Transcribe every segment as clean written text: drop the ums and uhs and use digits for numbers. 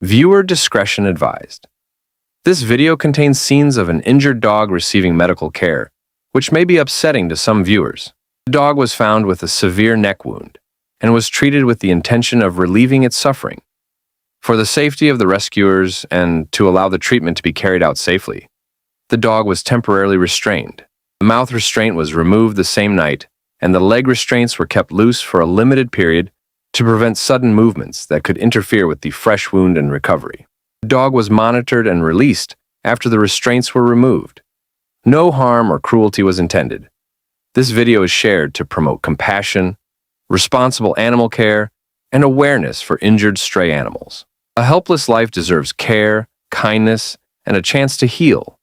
Viewer discretion advised. This video contains scenes of an injured dog receiving medical care, which may be upsetting to some viewers. The dog was found with a severe neck wound and was treated with the intention of relieving its suffering. For the safety of the rescuers and to allow the treatment to be carried out safely, the dog was temporarily restrained. The mouth restraint was removed the same night, and the leg restraints were kept loose for a limited period to prevent sudden movements that could interfere with the fresh wound and recovery. The dog was monitored and released after the restraints were removed. No harm or cruelty was intended. This video is shared to promote compassion, responsible animal care, and awareness for injured stray animals. A helpless life deserves care, kindness, and a chance to heal.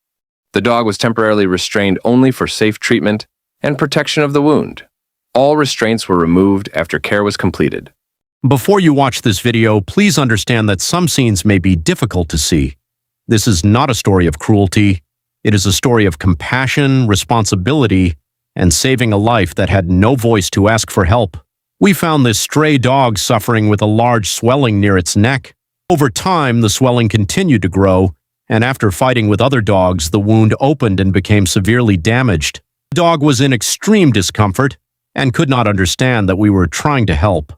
The dog was temporarily restrained only for safe treatment and protection of the wound. All restraints were removed after care was completed. Before you watch this video, please understand that some scenes may be difficult to see. This is not a story of cruelty. It is a story of compassion, responsibility, and saving a life that had no voice to ask for help. We found this stray dog suffering with a large swelling near its neck. Over time, the swelling continued to grow, and after fighting with other dogs, the wound opened and became severely damaged. The dog was in extreme discomfort and could not understand that we were trying to help.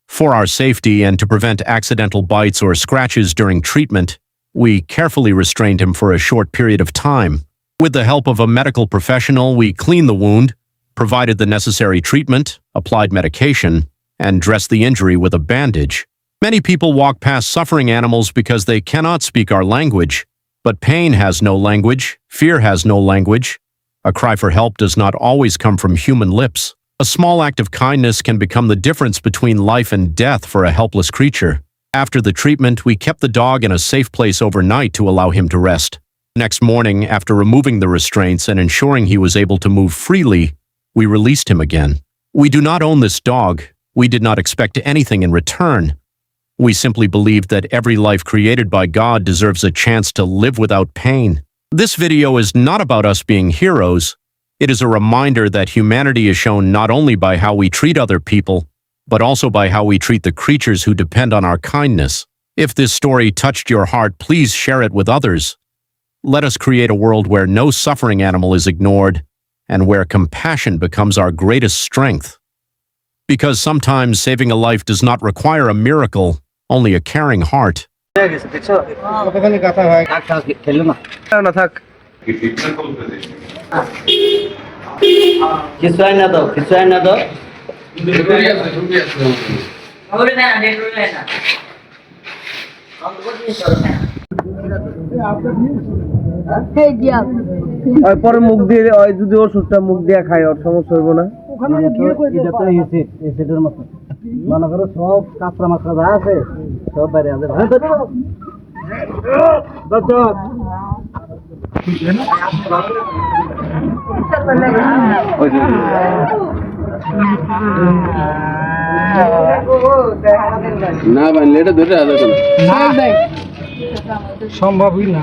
For our safety and to prevent accidental bites or scratches during treatment, we carefully restrained him for a short period of time. With the help of a medical professional, we cleaned the wound, provided the necessary treatment, applied medication, and dressed the injury with a bandage. Many people walk past suffering animals because they cannot speak our language. But pain has no language, fear has no language. A cry for help does not always come from human lips. A small act of kindness can become the difference between life and death for a helpless creature. After the treatment, we kept the dog in a safe place overnight to allow him to rest. Next morning, after removing the restraints and ensuring he was able to move freely, we released him again. We do not own this dog. We did not expect anything in return. We simply believed that every life created by God deserves a chance to live without pain. This video is not about us being heroes. It is a reminder that humanity is shown not only by how we treat other people, but also by how we treat the creatures who depend on our kindness. If this story touched your heart, please share it with others. Let us create a world where no suffering animal is ignored and where compassion becomes our greatest strength. Because sometimes saving a life does not require a miracle, only a caring heart. পরে মুখ দিয়ে যদি ওষুধটা মুখ দিয়ে খায় ওর সমস্যা হইব না। এটা তো এসিডের মতো মনে করো সব কাঁচরা মাছরা যা আছে সব বাইরে আছে। না বানলে এটা ধরে সম্ভবই না।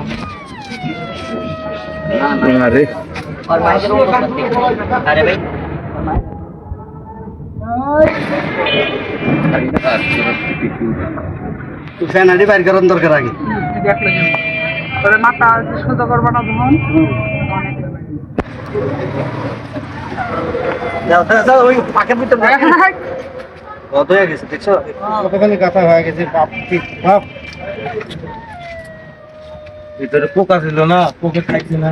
আরে ফ্যান আদি বাইর করার দরকার আগে মাথা সোজা করবা না তখন ওই পাকের ভিতরে কত হয়ে গেছে দেখছো কতখানি কাঁচা হয়ে গেছে ভিতরে পোকা ছিল না পোকে খাইছে না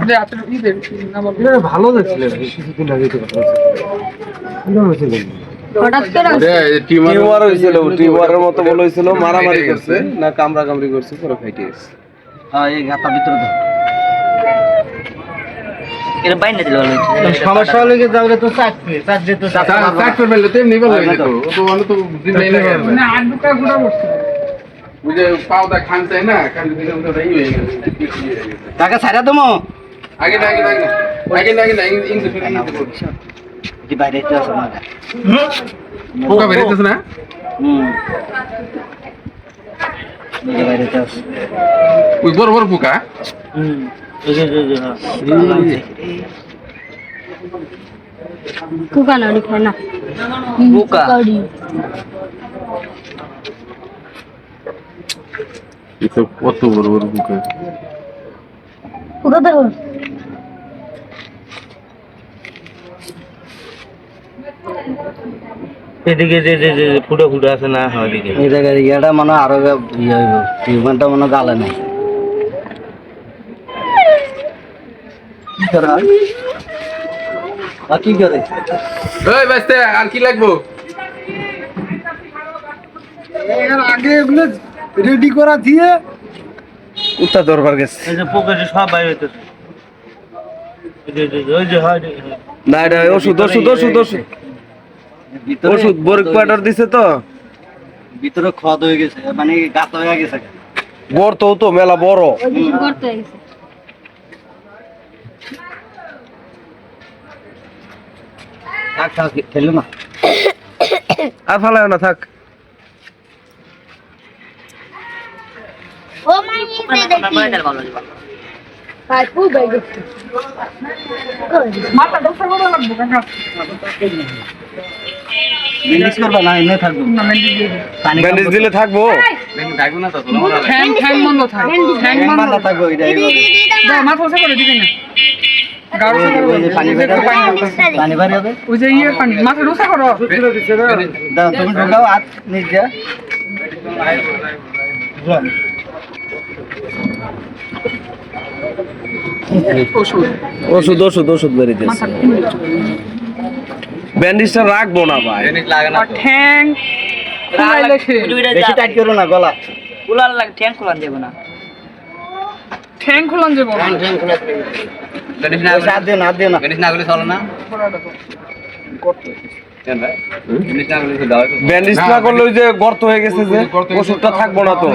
ভালো লাগছিল কিছুদিন আগে টিউমারের মতো বলে হয়েছিল মারামারি করছে না কামড়া কামড়ি করছে পরে ফাইটে গেছে। এই গাতা ভিতরে সমস্যা হলে যাবে তো চাকরি তেমনি পাউডার খান চাই না টাকা ছাড়া তোমা আগে না বাইরে পোকা বেরিয়েছে না ওই বড় বড় পোকা পোকা না খায় না পোকা এটা কত বড় বড় বুকে পুরো দেখো এদিকে যে ফুটো ফুটো আছে না ওইদিকে এই জায়গায় ইয়াটা মানে আরো ইয়ে হইব টিউমারটা মানে গালে না কি করে এই বাস্তে আর কি লাগবো এর আগে এগুলো রেডি করা দিয়ে উত্তর দরবার গেছে এই যে পকেটে সব বাইরে হইতেছে ওই যে হয় না এটা ওষুধ বরক পাউডার দিছে তো ভিতরে খদ হয়ে গেছে মানে গাত হয়ে গেছে গর্ত তো মেলা বড় করতে আইছে থাক খেলো না আর ফালায় না থাক ও মাই দেখি ভাই খুব বাইরে মাথা দশটা বড় লাগবে কাকা ব্যান্ডেজ করবা না এমনি থাকবো ব্যান্ডেজ দিলে থাকবো থাকবো না তো ঠ্যাং বন্ধ থাক ঠ্যাং বন্ধ মাথা থাকবো এটা দাও মাথা ওসে করে দিবি না গাড়ি ওসে করে পানি বের হবে ওই যে ইয়ে পানি মাথা ওসে করো দাও তুমি ঢোকাও হাত নিচ যা ওষুধ বেরিয়েছে ব্যান্ডেজটা রাখবো না ভাই ঠ্যাং খুলাইলে সে বেশি টাইট করো না গলা ঠ্যাং খুলান যাব না হাত দিও না ব্যান্ডেজ না করলে ওই যে গর্ত হয়ে গেছে যে ওষুধটা থাকবো না তো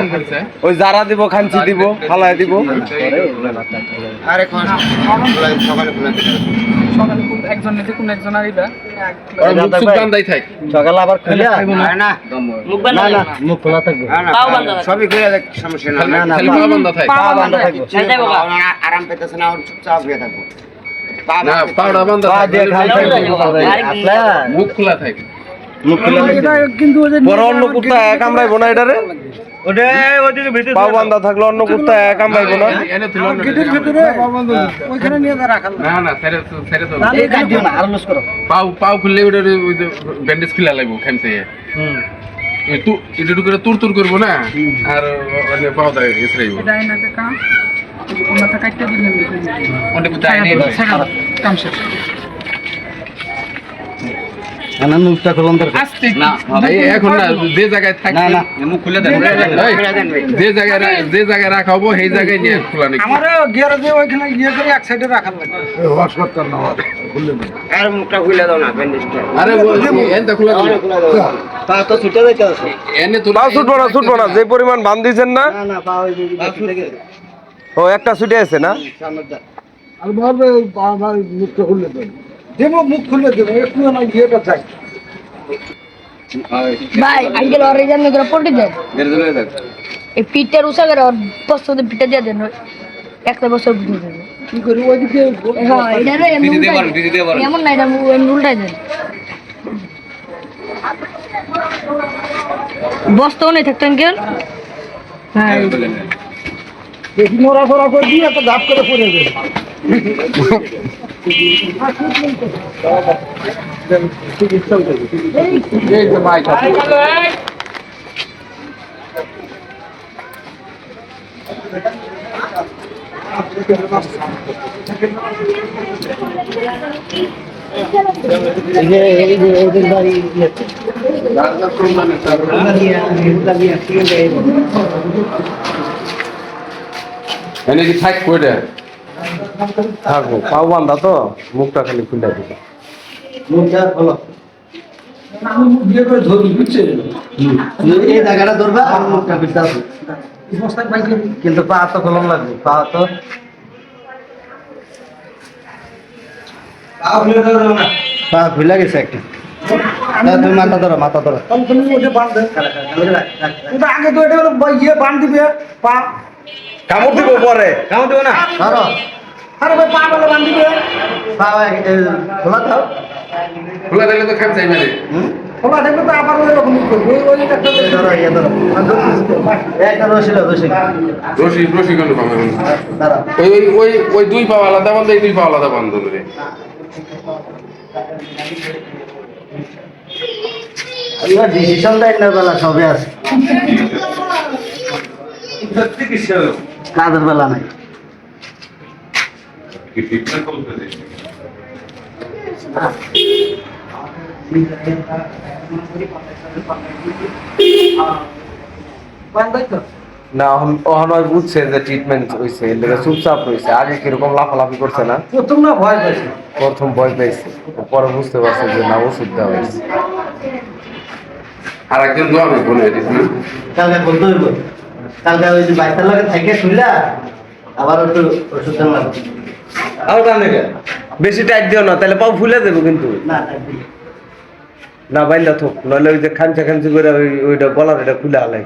ওই জারা দিব খাঞ্চি দিব ফালায় দিব সকালে কোন একজন নিতে কোন একজন আইবা সকালে আবার খুলে না মুখ খোলা থাকবে সবই খুলে সমস্যা না পা বন্ধ থাকবে আরাম পেতেছে না চুপচাপ হয়ে থাকবো মুখ খোলা থাকে বড় অন্য কুত্তা এক আমরাইবো না এটারে পা বান্ধা থাকলে অন্য কুত্তা এক আমরাইবো না পাও খুললে ওটা ব্যান্ডেজ খুলে লাগবো খানছে একটু করে তুর করবো না আর পাও দেয় এটাই না কাকা মাথা কাটতে দিলেন ওটা কোথায় কাম শেষ মুখটা খোলন আস্তে এখন না যে জায়গায় থাকবে না মুখ খুলে দেন যে জায়গায় রাখা হবো সেই জায়গায় নিয়ে খোলা নাকি আমার গ্যারেজে ওইখানে ইয়ে করে এক সাইডে রাখা লাগবে আর মুখটা খুলে দাও না ব্যান্ডেজটা আরে এনটা খোলা পা তো ছুটে যাইতে আছে এনে তো পা ছুটবো না যে পরিমাণ বাঁধ দিয়েছেন না না পা ওই যে ও একটা ছুটে আছে না আর বলবে মুখটা খুললে দেন দেবো মুখ খুললে দেবো একটু না ইয়েটা চাই ভাই আঙ্কেল আর রেজান করে পড়ে দেন এই পিঠের উসা করে আর বছর পিঠে দিয়ে দেন একটা বছর বুঝে দেন কি করি ওইদিকে হ্যাঁ এটা রে এমন না এটা উল্টাই দেন বস্তা নেই থাকতো আঙ্কেল হ্যাঁ বেশি মোড়া ফোড়া করে দিয়ে একটা ধাপ করে পড়ে দেবে এই তো ভাই এনে কি থাক কইরা থাকবো পাও বান্ধা তো মুখটা খালি খুলে দিবে মুখটা খোলো আমি মুখ দিয়ে করে ধরি বুঝছে এই জায়গাটা ধরবা আর মুখটা খুলতে হবে কিন্তু পা তো খোলন লাগবে পা তো পা খুলে গেছে একটা তুমি মাথা ধরো তুমি ওটা বাঁধ দেন ওটা আগে তো এটা হলো ইয়ে বাঁধ দিবে পা কামড় দিব পরে কামড় দিব না ধরো আরে ভাই পা বলে বাঁধ দিবে পা খোলা দাও খোলা দিলে তো খাম চাই না রে খোলা থাকলে তো আবার ওই রকম করবো ওই একটা ধরো ইয়ে ধরো একটা রশি দাও রশি রশি রশি কেন পাবে দাঁড়া ওই দুই পা আলাদা বান্ধ এই দুই পা আলাদা বান্ধ রে এবার ডিসিশন দেয় না বেলা সবে আছে কাজের বেলা নাই না ওখানে বুঝছে যে ট্রিটমেন্ট হয়েছে এর লেগে চুপচাপ রয়েছে আগে কিরকম লাফালাফি করছে না প্রথম না ভয় পাইছে প্রথম ভয় পাইছে পরে বুঝতে পারছে যে না ওষুধ দেওয়া হয়েছে আর একজন তো আমি বলে দিছি কালকে বলতে হইব কালকে ওই যে বাইকটার লাগে থেকে শুইলা আবার একটু ওষুধ দেওয়া লাগবে আর কানে বেশি টাইট দিও না তাহলে পাও ফুলে দেবো কিন্তু না তাই দিই। না বাইন্দা থোক নইলে ওই যে খাঞ্চা খাঞ্চি করে ওইটা গলার এটা খুলে হালাই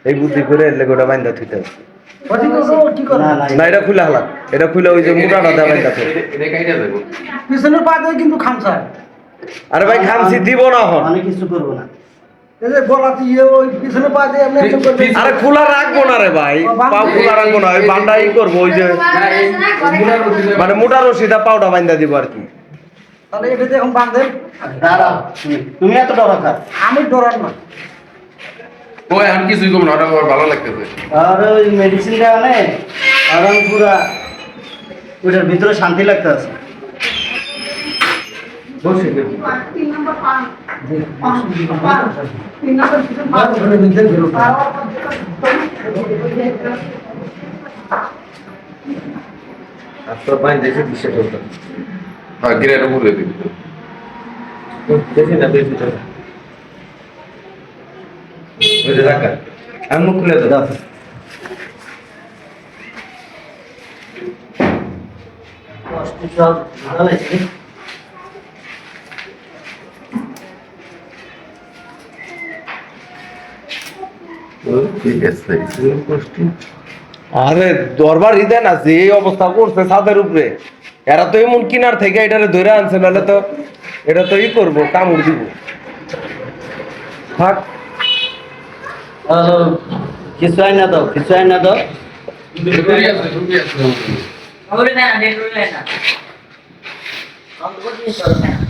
এই বুদ্ধি করে এর লেগে ওটা বাইন্দা থুইতে হবে। না না না এটা খুলে হালাক এটা খুলে ওই যে মোটাটা দেওয়া বাইন্দা থোক এটা কাইটা দেবো পিছনের পা দিয়ে কিন্তু খামসায় আরে ভাই খামচি দিব না হন অনেক কিছু করবো না এই যে গলাতে ইয়ে ওই পিছনের পা দিয়ে এমনি একটু করবে আরে খোলা রাখবো না রে ভাই পাও খোলা রাখবো না ওই বান্ডাই করবো ওই যে মানে মোটা রশিদা পাউডা বাইন্দা দিব আর কি তাহলে এটাতে এখন বাঁধেন দাঁড়াও তুমি এত ডরা থাক আমি ডরার না ওই এখন কিছুই কম না ওটা আমার ভালো লাগতেছে আর ওই মেডিসিনটা আনে আর আমি পুরা ওটার ভিতরে শান্তি লাগতে আছে আর তোর বাইন্দা এসে বিশ্বাস করতে আর গিরাটা ঘুরে দিবি দেখি না বেশি চলে ওই যে রাখা আমি মুখ খুলে দাও সব ভালো লাগছে ঠিক আছে আরে দরবার হৃদয় না যে এই অবস্থা করছে ছাদের উপরে এরা তো এমন কিনার থেকে এটারে ধরে আনছে নাহলে তো এটা তো ই করবো কামড় দিব থাক কিছু আইনা দাও কিছু আইনা দাও ঢুকি আছে ঢুকি আছে ওরে না, দেখো না। অন্তত কি করবে?